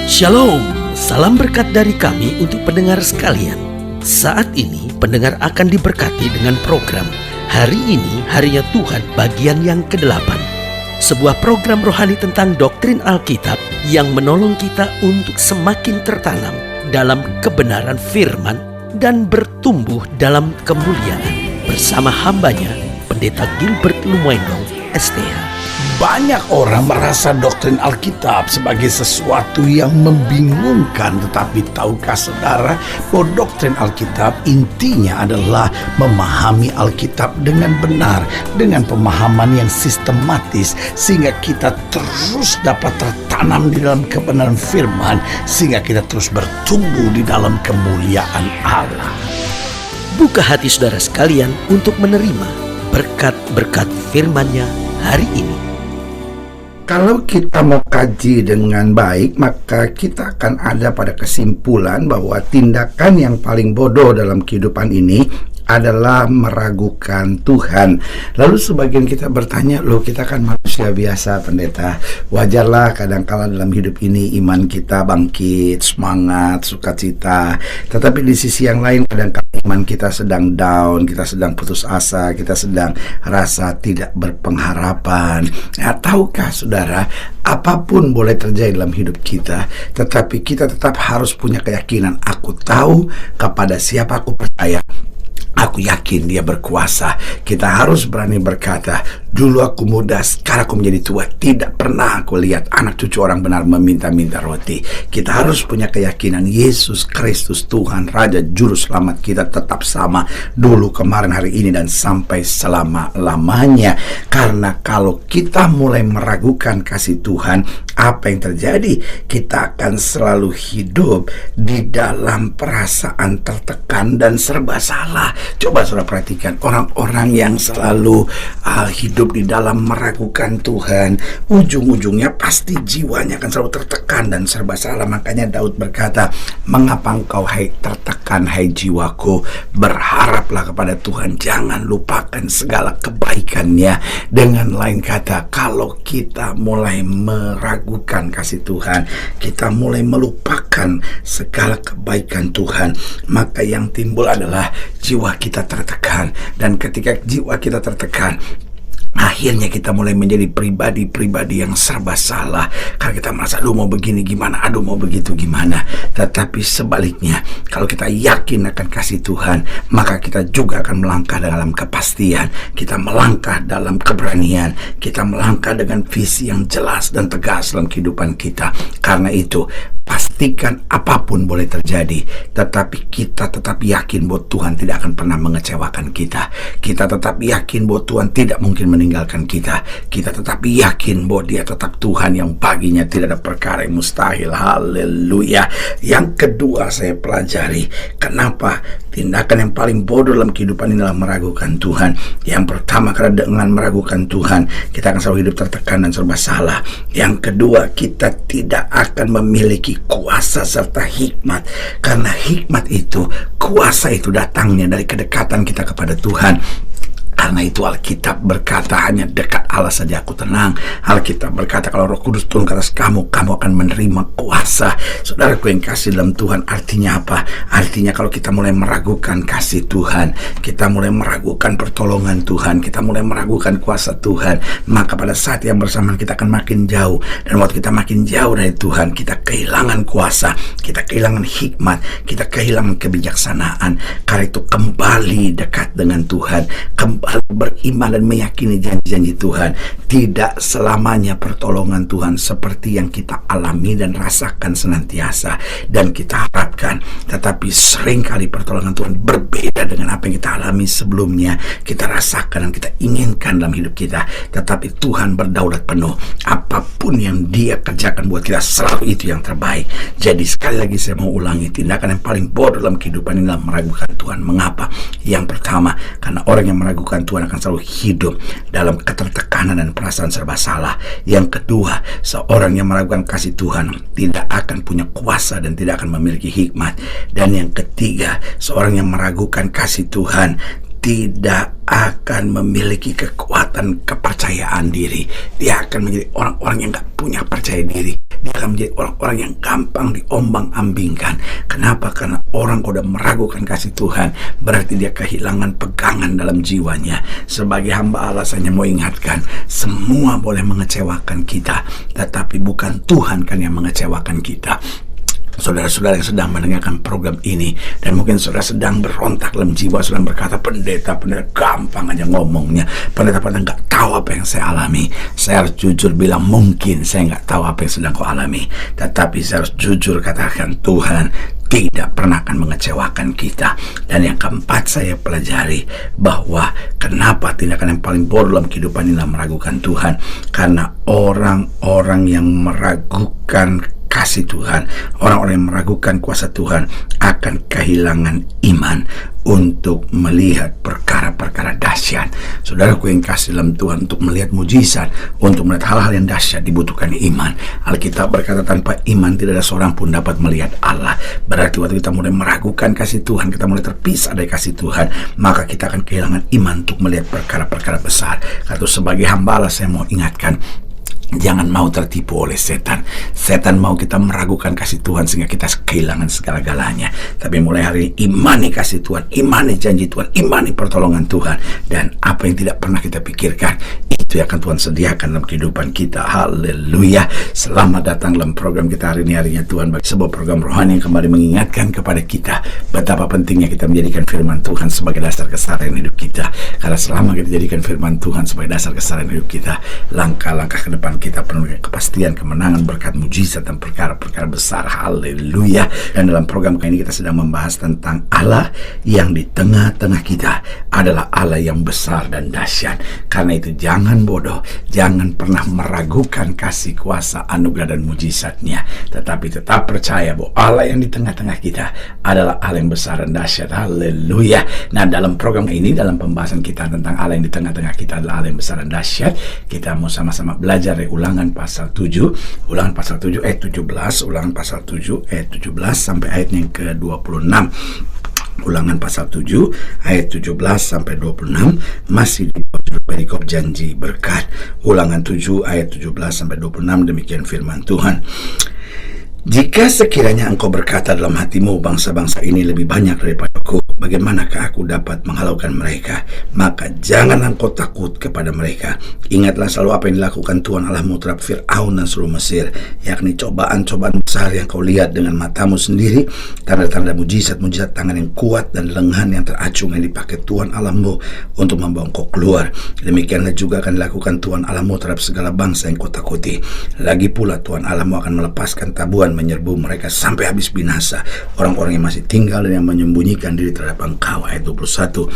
Shalom, salam berkat dari kami untuk pendengar sekalian. Saat ini pendengar akan diberkati dengan program Hari Ini Harinya Tuhan bagian yang ke-8. Sebuah program rohani tentang doktrin Alkitab yang menolong kita untuk semakin tertanam dalam kebenaran firman dan bertumbuh dalam kemuliaan. Bersama hambanya, Pendeta Gilbert Lumwendong, STH. Banyak orang merasa doktrin Alkitab sebagai sesuatu yang membingungkan. Tetapi tahukah saudara bahwa doktrin Alkitab intinya adalah memahami Alkitab dengan benar, dengan pemahaman yang sistematis, sehingga kita terus dapat tertanam di dalam kebenaran firman, sehingga kita terus bertumbuh di dalam kemuliaan Allah. Buka hati saudara sekalian untuk menerima berkat-berkat firman-Nya hari ini. Kalau kita mau kaji dengan baik, maka kita akan ada pada kesimpulan bahwa tindakan yang paling bodoh dalam kehidupan ini adalah meragukan Tuhan. Lalu sebagian kita bertanya, loh kita kan manusia biasa pendeta, wajarlah kadang-kala dalam hidup ini iman kita bangkit, semangat, sukacita. Tetapi di sisi yang lain kadang-kala iman kita sedang down, kita sedang putus asa, kita sedang rasa tidak berpengharapan. Nah, tahukah saudara, apapun boleh terjadi dalam hidup kita, tetapi kita tetap harus punya keyakinan, aku tahu kepada siapa aku percaya, aku yakin dia berkuasa. Kita harus berani berkata, dulu aku muda, sekarang aku menjadi tua, tidak pernah aku lihat anak cucu orang benar meminta-minta roti. Kita harus punya keyakinan Yesus Kristus Tuhan Raja Juru Selamat kita tetap sama dulu, kemarin, hari ini, dan sampai selama-lamanya. Karena kalau kita mulai meragukan kasih Tuhan, apa yang terjadi? Kita akan selalu hidup di dalam perasaan tertekan dan serba salah. Coba saudara perhatikan orang-orang yang selalu hidup di dalam meragukan Tuhan, ujung-ujungnya pasti jiwanya akan selalu tertekan dan serba salah. Makanya Daud berkata, mengapa engkau hai tertekan hai jiwaku, berharaplah kepada Tuhan, jangan lupakan segala kebaikannya. Dengan lain kata, kalau kita mulai meragukan kasih Tuhan, kita mulai melupakan segala kebaikan Tuhan, maka yang timbul adalah jiwa kita tertekan. Dan ketika jiwa kita tertekan, akhirnya kita mulai menjadi pribadi-pribadi yang serba salah. Karena kita merasa, aduh mau begini gimana, aduh mau begitu gimana. Tetapi sebaliknya, kalau kita yakin akan kasih Tuhan, maka kita juga akan melangkah dalam kepastian. Kita melangkah dalam keberanian. Kita melangkah dengan visi yang jelas dan tegas dalam kehidupan kita. Karena itu, pastikan apapun boleh terjadi, tetapi kita tetap yakin bahwa Tuhan tidak akan pernah mengecewakan kita. Kita tetap yakin bahwa Tuhan tidak mungkin meninggalkan kita. Kita tetap yakin bahwa Dia tetap Tuhan yang baginya tidak ada perkara yang mustahil. Haleluya. Yang kedua saya pelajari, kenapa tindakan yang paling bodoh dalam kehidupan ini adalah meragukan Tuhan. Yang pertama, karena dengan meragukan Tuhan, kita akan selalu hidup tertekan dan serba salah. Yang kedua, kita tidak akan memiliki kuasa serta hikmat. Karena hikmat itu, kuasa itu datangnya dari kedekatan kita kepada Tuhan. Karena itu Alkitab berkata, hanya dekat Allah saja aku tenang. Alkitab berkata, kalau Roh Kudus turun ke atas kamu, kamu akan menerima kuasa. Saudaraku yang kasih dalam Tuhan, artinya apa? Artinya kalau kita mulai meragukan kasih Tuhan, kita mulai meragukan pertolongan Tuhan, kita mulai meragukan kuasa Tuhan, maka pada saat yang bersamaan kita akan makin jauh. Dan waktu kita makin jauh dari Tuhan, kita kehilangan kuasa, kita kehilangan hikmat, kita kehilangan kebijaksanaan. Karena itu kembali dekat dengan Tuhan, kembali beriman dan meyakini janji-janji Tuhan. Tidak selamanya pertolongan Tuhan seperti yang kita alami dan rasakan senantiasa dan kita harapkan, tetapi seringkali pertolongan Tuhan berbeda dengan apa yang kita alami sebelumnya, kita rasakan dan kita inginkan dalam hidup kita. Tetapi Tuhan berdaulat penuh, apapun yang Dia kerjakan buat kita selalu itu yang terbaik. Jadi sekali lagi saya mau ulangi, tindakan yang paling bodoh dalam kehidupan ini adalah meragukan Tuhan. Mengapa? Yang pertama, karena orang yang meragukan Tuhan akan selalu hidup dalam ketertekanan dan perasaan serba salah. Yang kedua, seorang yang meragukan kasih Tuhan tidak akan punya kuasa dan tidak akan memiliki hikmat. Dan yang ketiga, seorang yang meragukan kasih Tuhan tidak akan memiliki kekuatan kepercayaan diri. Dia akan menjadi orang-orang yang gak punya percaya diri. Dia akan menjadi orang-orang yang gampang diombang-ambingkan. Kenapa? Karena orang kalau udah meragukan kasih Tuhan, berarti dia kehilangan pegangan dalam jiwanya. Sebagai hamba Allah, saya mau ingatkan, semua boleh mengecewakan kita, tetapi bukan Tuhan kan yang mengecewakan kita. Saudara-saudara yang sedang mendengarkan program ini, dan mungkin saudara sedang berontak dalam jiwa, sedang berkata, pendeta gampang aja ngomongnya, pendeta nggak tahu apa yang saya alami. Saya harus jujur bilang, mungkin saya nggak tahu apa yang sedang kau alami, tetapi saya harus jujur katakan, Tuhan tidak pernah akan mengecewakan kita. Dan yang keempat, saya pelajari bahwa kenapa tindakan yang paling bodoh dalam kehidupan ini adalah meragukan Tuhan. Karena orang-orang yang meragukan kasih Tuhan, orang-orang yang meragukan kuasa Tuhan akan kehilangan iman untuk melihat perkara-perkara dahsyat. Saudaraku yang kasih dalam Tuhan, untuk melihat mujizat, untuk melihat hal-hal yang dahsyat dibutuhkan iman. Alkitab berkata, tanpa iman tidak ada seorang pun dapat melihat Allah. Berarti waktu kita mulai meragukan kasih Tuhan, kita mulai terpisah dari kasih Tuhan, maka kita akan kehilangan iman untuk melihat perkara-perkara besar. Atau sebagai hamba Allah, saya mau ingatkan, jangan mau tertipu oleh setan. Setan mau kita meragukan kasih Tuhan sehingga kita kehilangan segala-galanya. Tapi mulai hari ini, imani kasih Tuhan, imani janji Tuhan, imani pertolongan Tuhan. Dan apa yang tidak pernah kita pikirkan, itu yang akan Tuhan sediakan dalam kehidupan kita. Haleluya. Selamat datang dalam program kita hari ini, harinya Tuhan, bagi sebuah program rohani yang kembali mengingatkan kepada kita betapa pentingnya kita menjadikan firman Tuhan sebagai dasar keseharian hidup kita. Karena selama kita jadikan firman Tuhan sebagai dasar keseharian hidup kita, langkah-langkah ke depan kita penuh dengan kepastian, kemenangan, berkat, mujizat, dan perkara-perkara besar. Haleluya. Dan dalam program kali ini kita sedang membahas tentang Allah yang di tengah-tengah kita adalah Allah yang besar dan dahsyat. Karena itu jangan bodoh, jangan pernah meragukan kasih, kuasa, anugerah, dan mujizatnya, tetapi tetap percaya bahwa Allah yang di tengah-tengah kita adalah Allah yang besar dan dahsyat. Haleluya. Nah, dalam program ini, dalam pembahasan kita tentang Allah yang di tengah-tengah kita adalah Allah yang besar dan dahsyat, kita mau sama-sama belajar dari Ulangan pasal 7, Ulangan pasal 7 ayat 17, Ulangan pasal 7 ayat 17 sampai ayat yang ke-26. Ulangan pasal 7 ayat 17 sampai 26 masih di perikop janji berkat. Ulangan 7 ayat 17 sampai 26, demikian firman Tuhan. Jika sekiranya engkau berkata dalam hatimu, bangsa-bangsa ini lebih banyak daripadaku, bagaimanakah aku dapat menghalaukan mereka? Maka janganlah engkau takut kepada mereka. Ingatlah selalu apa yang dilakukan Tuhan Allahmu terhadap Fir'aun dan seluruh Mesir, yakni cobaan-cobaan besar yang kau lihat dengan matamu sendiri, tanda-tanda mujizat-mujizat tangan yang kuat dan lengan yang teracung yang dipakai Tuhan Allahmu untuk membawa engkau keluar. Demikianlah juga akan dilakukan Tuhan Allahmu terhadap segala bangsa yang kau takuti. Lagi pula Tuhan Allahmu akan melepaskan tabuhan menyerbu mereka sampai habis binasa orang-orang yang masih tinggal dan yang menyembunyikan diri terhadap engkau. Ayat 21,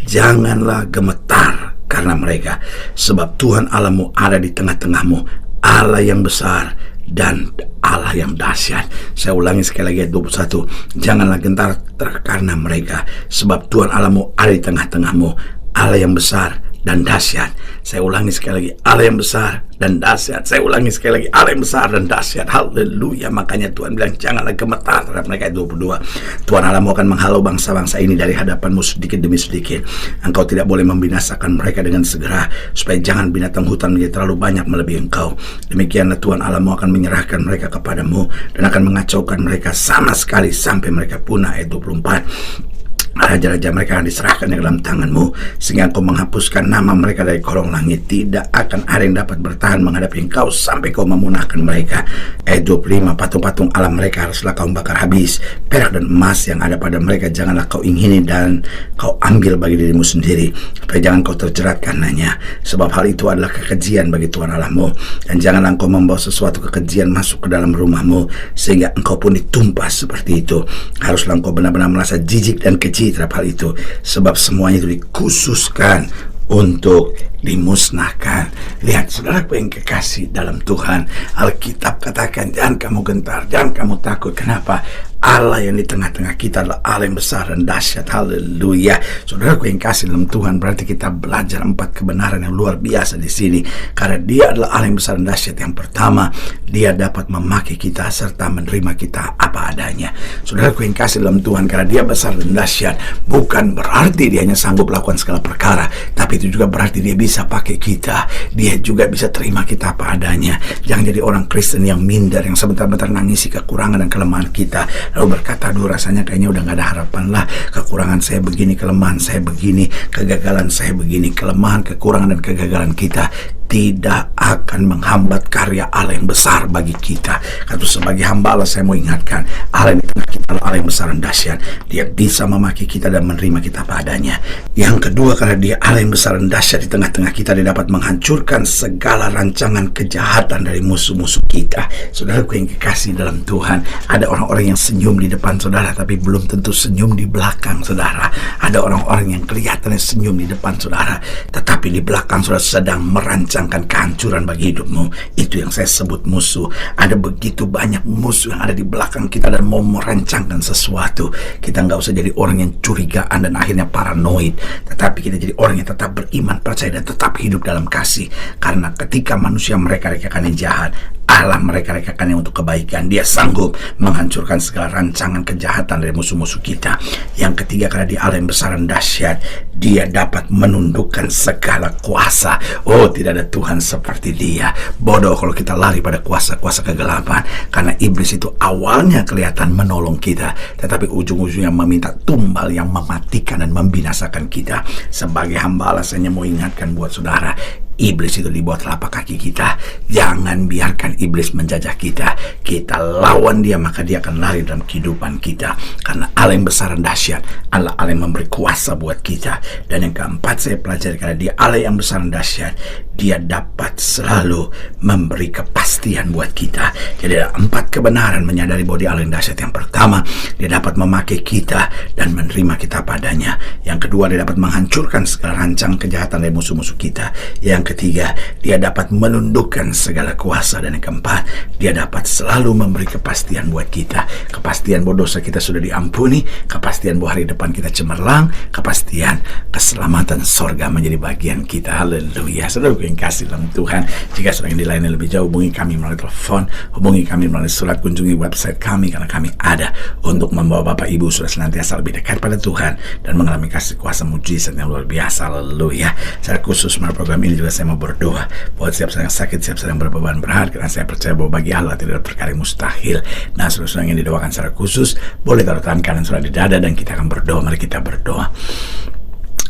janganlah gemetar karena mereka, sebab Tuhan Allahmu ada di tengah-tengahmu, Allah yang besar dan Allah yang dahsyat. Saya ulangi sekali lagi ayat 21, janganlah gentar karena mereka, sebab Tuhan Allahmu ada di tengah-tengahmu, Allah yang besar dan dahsyat. Saya ulangi sekali lagi, Allah yang besar dan dahsyat. Saya ulangi sekali lagi, Allah yang besar dan dahsyat. Haleluya. Makanya Tuhan bilang, janganlah gemetar terhadap mereka. Ayat 22, Tuhan Allahmu akan menghalau bangsa-bangsa ini dari hadapanmu sedikit demi sedikit. Engkau tidak boleh membinasakan mereka dengan segera, supaya jangan binatang hutan menjadi terlalu banyak melebihi engkau. Demikianlah Tuhan Allahmu akan menyerahkan mereka kepadamu dan akan mengacaukan mereka sama sekali sampai mereka punah. Ayat 24, raja-raja mereka akan diserahkan ke dalam tanganmu, sehingga engkau menghapuskan nama mereka dari kolong langit. Tidak akan ada yang dapat bertahan menghadapi engkau sampai kau memunahkan mereka. Ayat 25, patung-patung alam mereka haruslah kau bakar habis. Perak dan emas yang ada pada mereka janganlah kau ingini dan kau ambil bagi dirimu sendiri, supaya jangan kau terjerat karenanya. Sebab hal itu adalah kekejian bagi Tuhan Allahmu. Dan janganlah engkau membawa sesuatu kekejian masuk ke dalam rumahmu, sehingga engkau pun ditumpas seperti itu. Haruslah engkau benar-benar merasa jijik dan keji terhadap hal itu, sebab semuanya itu dikhususkan untuk dimusnahkan. Lihat saudaraku yang kekasih dalam Tuhan, Alkitab katakan jangan kamu gentar, jangan kamu takut. Kenapa? Allah yang di tengah-tengah kita adalah Allah yang besar dan dahsyat. Haleluya. Saudaraku yang kasih dalam Tuhan, berarti kita belajar 4 kebenaran yang luar biasa di sini. Karena Dia adalah Allah yang besar dan dahsyat. Yang pertama, Dia dapat memakai kita serta menerima kita apa adanya. Saudaraku yang kasih dalam Tuhan, karena Dia besar dan dahsyat, bukan berarti Dia hanya sanggup melakukan segala perkara, tapi itu juga berarti Dia bisa pakai kita. Dia juga bisa terima kita apa adanya. Jangan jadi orang Kristen yang minder, yang sebentar-bentar nangisi kekurangan dan kelemahan kita, lalu berkata, aduh rasanya kayaknya udah gak ada harapan lah, kekurangan saya begini, kelemahan saya begini, kegagalan saya begini. Kelemahan, kekurangan, dan kegagalan kita tidak akan menghambat karya Allah yang besar bagi kita. Karena sebagai hamba Allah, saya mau ingatkan, Allah yang di tengah kita adalah Allah yang besar dan dahsyat. Dia bisa memakai kita dan menerima kita padanya. Yang kedua, karena Dia Allah yang besar dan dahsyat, di tengah-tengah kita Dia dapat menghancurkan segala rancangan kejahatan dari musuh-musuh kita. Saudaraku yang kekasih dalam Tuhan, ada orang-orang yang senyum di depan saudara, tapi belum tentu senyum di belakang saudara. Ada orang-orang yang kelihatannya senyum di depan saudara, tetapi di belakang saudara sedang merancang kehancuran bagi hidupmu. Itu yang saya sebut musuh. Ada begitu banyak musuh yang ada di belakang kita dan mau merancangkan sesuatu. Kita nggak usah jadi orang yang curigaan dan akhirnya paranoid, tetapi kita jadi orang yang tetap beriman, percaya, dan tetap hidup dalam kasih. Karena ketika manusia mereka-rekakan yang jahat, Allah mereka-rekakan yang untuk kebaikan. Dia sanggup menghancurkan segala rancangan kejahatan dari musuh-musuh kita. Yang ketiga, karena Dia Allah yang besar dan dahsyat, Dia dapat menundukkan segala kuasa. Oh, tidak ada Tuhan seperti Dia. Bodoh kalau kita lari pada kuasa-kuasa kegelapan, karena iblis itu awalnya kelihatan menolong kita, tetapi ujung-ujungnya meminta tumbal yang mematikan dan membinasakan kita. Sebagai hamba Allah, saya mau ingatkan buat saudara, iblis itu di bawah telapak kaki kita. Jangan biarkan iblis menjajah kita. Kita lawan dia, maka dia akan lari dalam kehidupan kita. Karena Allah yang besar dan dahsyat, Allah yang memberi kuasa buat kita. Dan yang keempat, saya pelajari, karena Dia Allah yang besar dan dahsyat, Dia dapat selalu memberi kepastian buat kita. Jadi ada 4 kebenaran menyadari bahwa Dia Allah yang dahsyat. Yang pertama, Dia dapat memakai kita dan menerima kita padanya. Yang kedua, Dia dapat menghancurkan segala rancang kejahatan dari musuh-musuh kita. Yang ketiga, Dia dapat menundukkan segala kuasa. Dan yang keempat, Dia dapat selalu memberi kepastian buat kita. Kepastian bahwa dosa kita sudah diampuni, kepastian bahwa hari depan kita cemerlang, kepastian keselamatan sorga menjadi bagian kita. Haleluya. Saudara yang kasih dalam Tuhan, jika saudara yang dilayani lebih jauh, hubungi kami melalui telepon, hubungi kami melalui surat, kunjungi website kami, karena kami ada untuk membawa Bapak Ibu sudah senantiasa lebih dekat pada Tuhan dan mengalami kasih kuasa mujizat yang luar biasa. Haleluya. Secara khusus melalui program ini juga saya mau berdoa buat siap sedang sakit, siap sedang berbeban berat, karena saya percaya bahwa bagi Allah tidak ada perkara yang mustahil. Nah, saudara yang didoakan secara khusus, boleh taruh tangan kanan saudara di dada dan kita akan berdoa. Mari kita berdoa.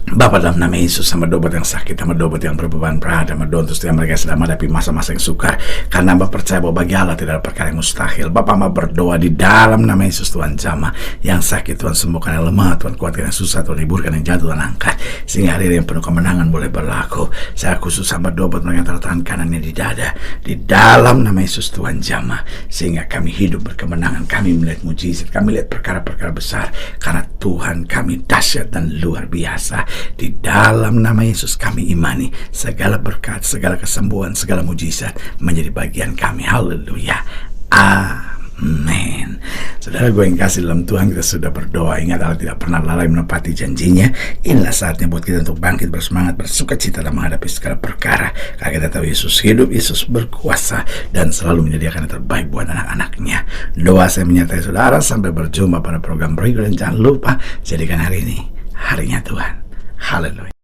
Bapa, dalam nama Yesus, sama doa buat yang sakit, sama doa buat yang berbeban berat, sama doa untuk setiap mereka yang sedang menghadapi masa-masa yang sukar, karena Bapa percaya bahwa bagi Allah tidak ada perkara yang mustahil. Bapa mau berdoa di dalam nama Yesus. Tuhan jamah yang sakit, Tuhan sembuhkan yang lemah, Tuhan kuatkan yang susah, Tuhan hiburkan yang jatuh, Tuhan angkat, sehingga hari yang penuh kemenangan boleh berlaku. Saya khusus sama doa buat mereka yang taruh tangan kanannya di dada, di dalam nama Yesus. Tuhan jamah sehingga kami hidup berkemenangan, kami melihat mujizat, kami lihat perkara-perkara besar, karena Tuhan kami dahsyat dan luar biasa. Di dalam nama Yesus kami imani segala berkat, segala kesembuhan, segala mujizat menjadi bagian kami. Haleluya. Amin. Saudara gue yang kasih dalam Tuhan, kita sudah berdoa. Ingat, Allah tidak pernah lalai menepati janjinya. Inilah saatnya buat kita untuk bangkit bersemangat, bersuka cita dalam menghadapi segala perkara, karena kita tahu Yesus hidup, Yesus berkuasa, dan selalu menyediakan yang terbaik buat anak-anaknya. Doa saya menyertai saudara. Sampai berjumpa pada program berikutnya. Jangan lupa jadikan hari ini harinya Tuhan. Haleluya.